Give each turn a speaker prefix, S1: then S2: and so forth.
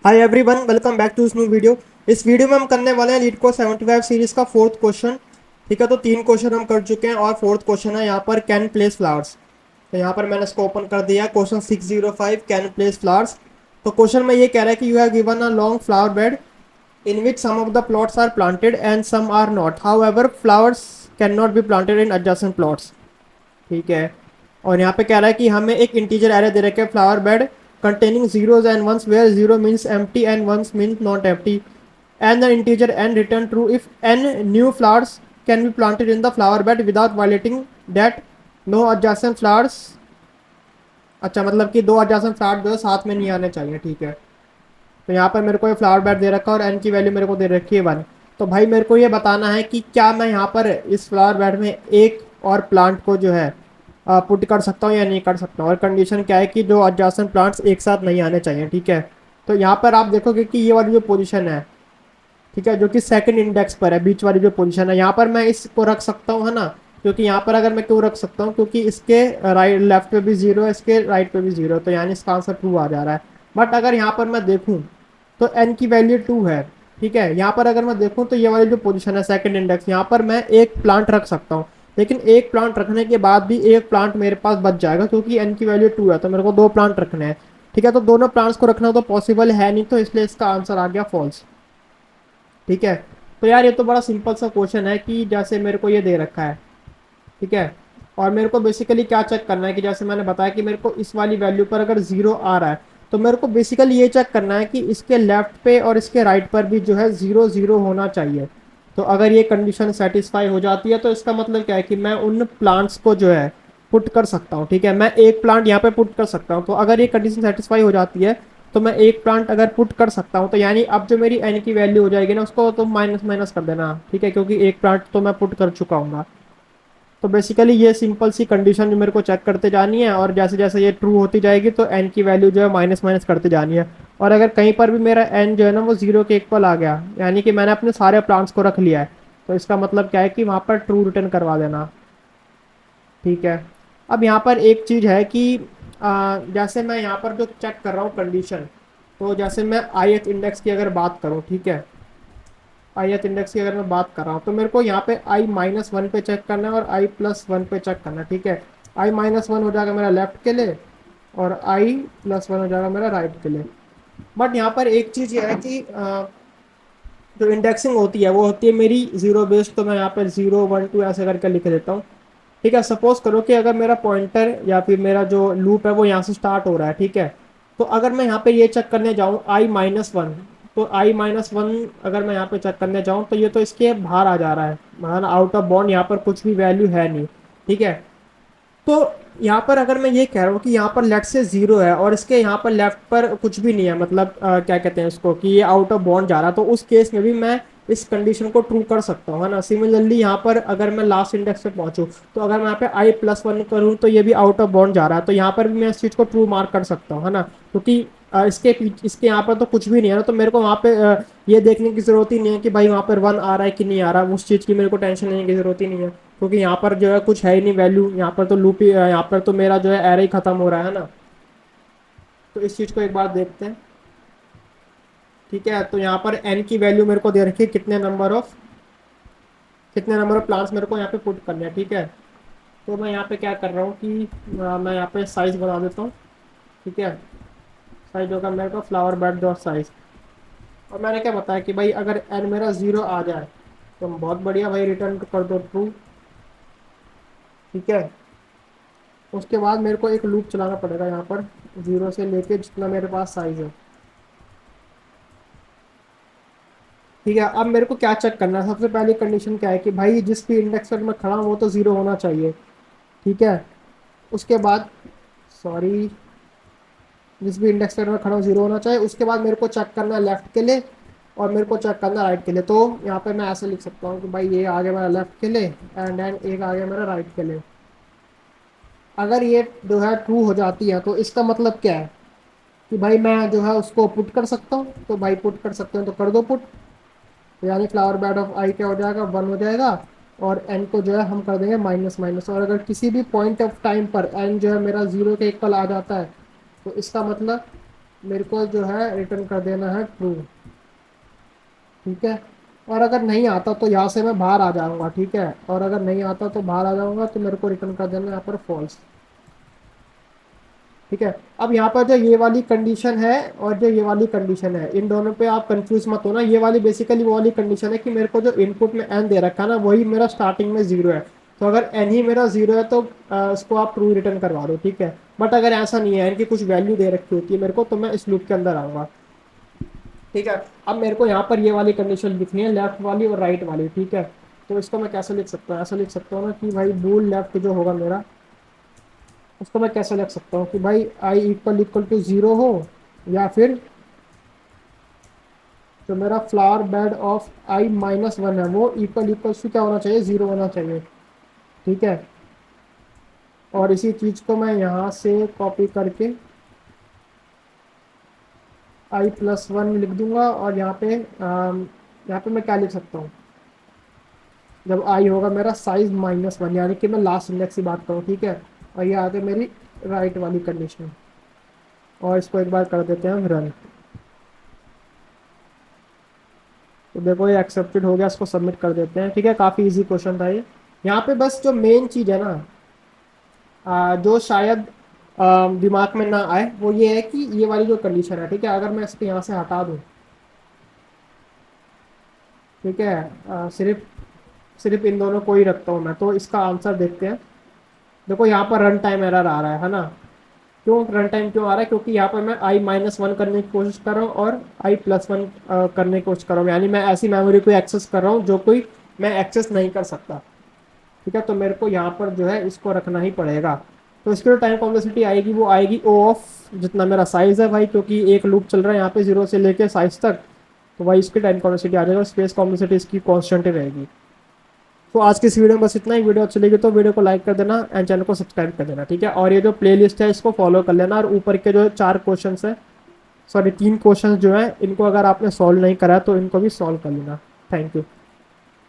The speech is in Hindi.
S1: Hi everyone, welcome back to इस न्यू वीडियो। इस वीडियो में हम करने वाले हैं लीड को 75 सीरीज का फोर्थ क्वेश्चन। ठीक है, तो 3 क्वेश्चन हम कर चुके हैं और फोर्थ क्वेश्चन है यहाँ पर कैन प्लेस फ्लावर्स। तो यहाँ पर मैंने इसको ओपन कर दिया। Question 605 can place flowers. तो क्वेश्चन में ये कह रहा है कि you have given a long flower bed in which some of the plots are planted and some are not, however flowers can not be planted in adjacent plots. ठीक है, और यहाँ पे कह रहा है कि हमें एक इंटीजर एरे दे रखे flower bed containing zeros and ones where zero means empty and ones means not empty, and the integer n return true if n new flowers can be planted in the flower bed without violating that no adjacent flowers। अच्छा, मतलब कि दो adjacent flowers जो है साथ में नहीं आने चाहिए। ठीक है, तो यहाँ पर मेरे को ये फ्लावर बेड दे रखा है और एन की वैल्यू मेरे को दे रखी है 1। तो भाई मेरे को ये बताना है कि क्या मैं यहाँ पर इस फ्लावर बेड में एक और प्लांट को जो है पुट कर सकता हूँ या नहीं कर सकता हूँ, और कंडीशन क्या है कि दो एडजेसेंट प्लांट्स एक साथ नहीं आने चाहिए। ठीक है, तो यहाँ पर आप देखोगे कि ये वाली जो पोजीशन है, ठीक है, जो कि सेकंड इंडेक्स पर है, बीच वाली जो पोजीशन है, यहाँ पर मैं इसको रख सकता हूँ, है ना। क्योंकि यहाँ पर अगर मैं क्यों रख सकता हूँ, क्योंकि इसके राइट लेफ्ट पे भी जीरो है, इसके राइट पे भी जीरो है, तो यानी इसका आंसर ट्रू आ जा रहा है। बट अगर यहाँ पर मैं देखूँ तो एन की वैल्यू 2 है। ठीक है, यहाँ पर अगर मैं देखूँ तो ये वाली जो पोजीशन है सेकंड इंडेक्स, यहाँ पर मैं एक प्लांट रख सकता हूँ। लेकिन एक प्लांट रखने के बाद भी एक प्लांट मेरे पास बच जाएगा, क्योंकि एन की वैल्यू 2 है, तो मेरे को दो प्लांट रखने हैं। ठीक है, तो दोनों प्लांट्स को रखना तो पॉसिबल है नहीं, तो इसलिए इसका आंसर आ गया फॉल्स। ठीक है, तो यार ये तो बड़ा सिंपल सा क्वेश्चन है कि जैसे मेरे को ये दे रखा है। ठीक है, और मेरे को बेसिकली क्या चेक करना है कि जैसे मैंने बताया कि मेरे को इस वाली वैल्यू पर अगर जीरो आ रहा है, तो मेरे को बेसिकली ये चेक करना है कि इसके लेफ्ट पे और इसके राइट पर भी जो है जीरो जीरो होना चाहिए। तो अगर ये कंडीशन सेटिस्फाई हो जाती है तो इसका मतलब क्या है कि मैं उन प्लांट्स को जो है पुट कर सकता हूँ। ठीक है, मैं एक प्लांट यहाँ पे पुट कर सकता हूँ, तो अगर ये कंडीशन सेटिस्फाई हो जाती है तो मैं एक प्लांट अगर पुट कर सकता हूँ, तो यानी अब जो मेरी एन की वैल्यू हो जाएगी ना, उसको तो माइनस माइनस कर देना। ठीक है, क्योंकि एक प्लांट तो मैं पुट कर चुका हूँ। तो बेसिकली ये सिंपल सी कंडीशन जो मेरे को चेक करते जानी है, और जैसे जैसे ये ट्रू होती जाएगी तो एन की वैल्यू जो है माइनस माइनस करते जानी है। और अगर कहीं पर भी मेरा एन जो है ना वो जीरो के इक्वल आ गया, यानी कि मैंने अपने सारे प्लांट्स को रख लिया है, तो इसका मतलब क्या है कि वहाँ पर ट्रू रिटर्न करवा देना। ठीक है, अब यहाँ पर एक चीज़ है कि जैसे मैं यहाँ पर जो चेक कर रहा हूँ कंडीशन, तो जैसे मैं आई एथ इंडेक्स की अगर बात करूँ, ठीक है, ith इंडेक्स की अगर मैं बात कर रहा हूँ तो मेरे को यहाँ पे i-1 पे चेक करना है और i+1 पे चेक करना है। ठीक है, i-1 हो जाएगा मेरा लेफ्ट के लिए और i+1 हो जाएगा मेरा राइट के लिए। बट यहाँ पर एक चीज़ ये है कि जो इंडेक्सिंग होती है वो होती है मेरी जीरो बेस्ड, तो मैं यहाँ पर 0 1 2 ऐसे करके लिख देता हूँ। ठीक है, सपोज करो कि अगर मेरा पॉइंटर या फिर मेरा जो लूप है वो यहाँ से स्टार्ट हो रहा है। ठीक है, तो अगर मैं यहाँ पे ये चेक करने जाऊँ i-1, तो i-1 अगर मैं यहाँ पे चेक करने जाऊँ तो ये तो इसके बाहर आ जा रहा है, मतलब आउट ऑफ बाउंड, यहाँ पर कुछ भी वैल्यू है नहीं। ठीक है, तो यहाँ पर अगर मैं ये कह रहा हूँ कि यहाँ पर लेफ्ट से जीरो है और इसके यहाँ पर लेफ्ट पर कुछ भी नहीं है, मतलब क्या कहते हैं उसको, कि ये आउट ऑफ बाउंड जा रहा है, तो उस केस में भी मैं इस कंडीशन को ट्रू कर सकता हूँ, है ना। सिमिलरली यहाँ पर अगर मैं लास्ट इंडेक्स पे पहुंचूँ, तो अगर मैं यहाँ पे i+1 करूँ तो ये भी आउट ऑफ बाउंड जा रहा है, तो यहाँ पर भी मैं इस चीज़ को ट्रू मार्क कर सकता हूँ, है ना। क्योंकि इसके यहाँ पर तो कुछ भी नहीं है ना, तो मेरे को वहाँ पे ये देखने की जरूरत ही नहीं है कि भाई वहाँ पर 1 आ रहा है कि नहीं आ रहा, उस चीज़ की मेरे को टेंशन लेने की जरूरत ही नहीं है, क्योंकि यहाँ पर जो है कुछ है ही नहीं वैल्यू, यहाँ पर तो लूप ही, यहाँ पर तो मेरा जो है एरे ही खत्म हो रहा है ना। तो इस चीज़ को एक बार देखते हैं। ठीक है, तो यहाँ पर एन की वैल्यू मेरे को दे रखी है, कितने नंबर ऑफ प्लांट्स मेरे को यहाँ पे पुट करने हैं। ठीक है, तो मैं यहाँ पे क्या कर रहा हूँ कि मैं यहाँ पे साइज बना देता हूँ। ठीक है, साइज होगा मेरे को फ्लावर बेड डॉट साइज, और मैंने क्या बताया कि भाई अगर एन मेरा जीरो आ जाए तो बहुत बढ़िया भाई, रिटर्न कर दो ट्रू। ठीक है, उसके बाद मेरे को एक लूप चलाना पड़ेगा यहाँ पर, जीरो से लेके जितना मेरे पास साइज है। ठीक है, अब मेरे को क्या चेक करना है, सबसे पहली कंडीशन क्या है कि भाई जिस भी इंडेक्स पर मैं खड़ा हूँ वो तो जीरो होना चाहिए। ठीक है, उसके बाद, सॉरी, जिस भी इंडेक्स पर मैं खड़ा हूँ जीरो होना चाहिए। उसके बाद मेरे को चेक करना है लेफ्ट के लिए और मेरे को चेक करना है राइट के लिए। तो यहाँ पे मैं ऐसे लिख सकता हूँ कि भाई ये आ गया मेरा लेफ्ट के लिए एंड देन एक आ गया मेरा राइट के लिए। अगर ये जो है ट्रू हो जाती है तो इसका मतलब क्या है कि भाई मैं जो है उसको पुट कर सकता हूँ, तो भाई पुट कर सकते हैं तो कर दो पुट। तो यानी फ्लावर बेड ऑफ आई क्या हो जाएगा, 1 हो जाएगा, और एन को जो है हम कर देंगे माइनस माइनस। और अगर किसी भी पॉइंट ऑफ टाइम पर एन जो है मेरा जीरो के इक्वल आ जाता है, तो इसका मतलब मेरे को जो है रिटर्न कर देना है ट्रू। ठीक है, और अगर नहीं आता तो यहाँ से मैं बाहर आ जाऊंगा। ठीक है, और अगर नहीं आता तो बाहर आ जाऊंगा, तो मेरे को रिटर्न कर देना है यहाँ पर फॉल्स। ठीक है, अब यहाँ पर जो ये वाली कंडीशन है और जो ये वाली कंडीशन है, इन दोनों पे आप कंफ्यूज मत होना। ये वाली बेसिकली वो वाली कंडीशन है कि मेरे को जो इनपुट में एन दे रखा है ना, वही मेरा स्टार्टिंग में जीरो है। तो अगर एन ही मेरा जीरो है तो उसको आप ट्रू रिटर्न करवा दो। ठीक है, बट अगर ऐसा नहीं है, इनकी कुछ वैल्यू दे रखी होती है मेरे को, तो मैं इस लूप के अंदर आऊंगा। ठीक है, अब मेरे को यहाँ पर ये वाली कंडीशन लिखनी है, लेफ्ट वाली और राइट वाली। ठीक है, तो इसको मैं कैसे लिख सकता हूँ, ऐसा लिख सकता हूँ ना कि भाई बूल लेफ्ट जो होगा मेरा, उसको मैं कैसे लिख सकता हूँ कि भाई I equal equal to zero हो, या फिर जो मेरा flower bed of I minus one है वो इक्वल इक्वल टू क्या होना चाहिए, जीरो होना चाहिए। ठीक है, और इसी चीज को मैं यहाँ से कॉपी करके आई प्लस वन लिख दूंगा, और यहाँ पे मैं क्या लिख सकता हूँ, जब आई होगा मेरा साइज माइनस वन, यानी कि मैं लास्ट इंडेक्स की बात करूँ। ठीक है, और ये आगे मेरी राइट वाली कंडीशन, और इसको एक बार कर देते हैं रन। तो देखो ये एक्सेप्टेड हो गया, इसको सबमिट कर देते हैं। ठीक है, काफ़ी इजी क्वेश्चन था ये। यहाँ पे बस जो मेन चीज़ है ना, जो शायद दिमाग में ना आए, वो ये है कि ये वाली जो कंडीशन है, ठीक है, अगर मैं इसको यहाँ से हटा दूँ, ठीक है, सिर्फ सिर्फ इन दोनों को ही रखता हूँ मैं, तो इसका आंसर देखते हैं। देखो यहाँ पर रन टाइम एरर आ रहा है ना। क्यों रन टाइम क्यों आ रहा है, क्योंकि यहाँ पर मैं आई माइनस वन करने की कोशिश कर रहा हूँ और आई प्लस वन करने की कोशिश कर रहा हूँ, यानी मैं ऐसी मेमोरी को एक्सेस कर रहा हूँ जो कोई मैं एक्सेस नहीं कर सकता। ठीक है, तो मेरे को यहाँ पर जो है इसको रखना ही पड़ेगा। तो इसकी जो टाइम कॉम्प्लेक्सिटी आएगी वो आएगी ओ ऑफ जितना मेरा साइज है भाई, क्योंकि एक लूप चल रहा है यहाँ पे जीरो से लेके साइज तक, तो भाई इसकी टाइम कॉम्प्लेक्सिटी आ जाएगा, स्पेस कॉम्प्लेक्सिटी इसकी कॉन्स्टेंट ही रहेगी। तो आज की इस वीडियो में बस इतना ही। वीडियो अच्छी लगी तो वीडियो को लाइक कर देना एंड चैनल को सब्सक्राइब कर देना। ठीक है, और ये जो प्लेलिस्ट है इसको फॉलो कर लेना, और ऊपर के जो चार क्वेश्चन है, सॉरी तीन क्वेश्चन जो है, इनको अगर आपने सॉल्व नहीं करा तो इनको भी सॉल्व कर लेना। Thank you.